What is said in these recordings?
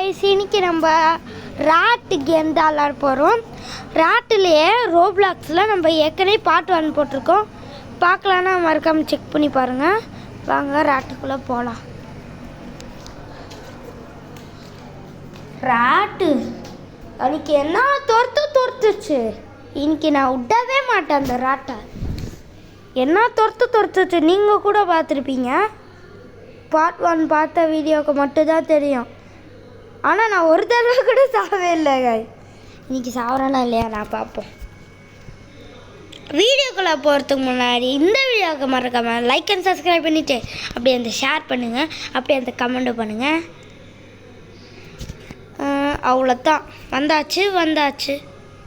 Guys, இன்னைக்கு நம்ம rot game தான் விளாட போகிறோம். ராட்டுலேயே ரோப்ளாக்ஸில் நம்ம ஏற்கனவே பார்ட் 1 போட்டிருக்கோம். பார்க்கலான்னா மறக்காமல் செக் பண்ணி பாருங்கள். வாங்க ராட்டுக்குள்ளே போகலாம். ராட்டு அன்றைக்கி என்ன துரத்துச்சு. இன்னைக்கு நான் விடவே மாட்டேன். அந்த ராட்டை என்ன துரத்துச்சு. நீங்கள் கூட பார்த்துருப்பீங்க. பார்ட் 1 பார்த்த வீடியோவுக்கு மட்டும்தான் தெரியும். ஆனால் நான் ஒரு தடவை கூட சாகவே இல்லை. இன்றைக்கி சாவறேனா இல்லையா நான் பார்ப்போம். வீடியோக்குள்ளே போகிறதுக்கு முன்னாடி இந்த வீடியோவுக்கு மறக்காமல் லைக் அண்ட் சப்ஸ்கிரைப் பண்ணிவிட்டு அப்படியே அந்த ஷேர் பண்ணுங்கள், அப்படியே அந்த கமெண்ட்டு பண்ணுங்கள். அவ்வளோதான். வந்தாச்சு.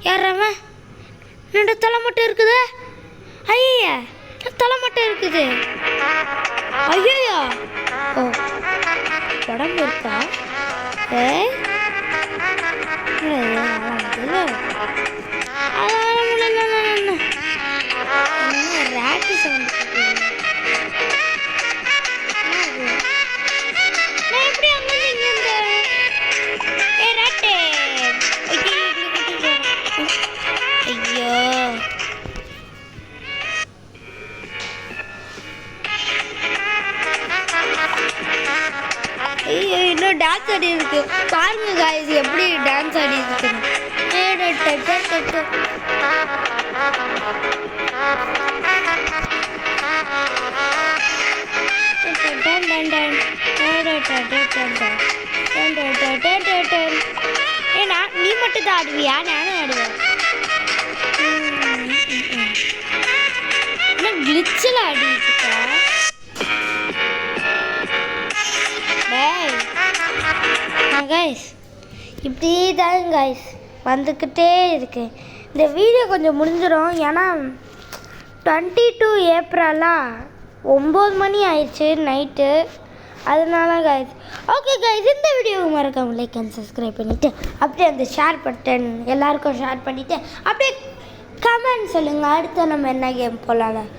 யாராவன் என்னோட தலை மட்டும் இருக்குது. ஐயா தலை மட்டும் இருக்குது. ஐயா ஓ உடம்பு இருக்கா? ராட்டு சவுண்ட் எப்படி அங்கே ராட்டு. ஐயோ ஐயோ இன்னும் டான்ஸ் ஆடி இருக்கு. பாருங்க காய்ஸ் எப்படி டான்ஸ் ஆடி இருக்கு. ஏன்னா நீ மட்டும் தான் ஆடுவியா? நானும் ஆடுவேன். கிளிச்சில் ஆடிட்டு இருக்கா? கைஸ் இப்படி தான் கைஸ் வந்துக்கிட்டே இருக்கு. இந்த வீடியோ கொஞ்சம் முடிஞ்சிடும். ஏன்னா 22 ஏப்ரலாக 9 மணி ஆயிடுச்சு நைட்டு. அதனால கைஸ் ஓகே கைஸ், இந்த வீடியோவுக்கு மறக்காம லைக் அண்ட் சப்ஸ்கிரைப் பண்ணிவிட்டு அப்படியே அந்த ஷேர் பட்டன் எல்லாருக்கும் ஷேர் பண்ணிவிட்டு அப்படியே கமெண்ட் சொல்லுங்கள். அடுத்து நம்ம என்ன கேம் போகலாம்.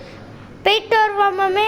போயிட்டு வருவோமே.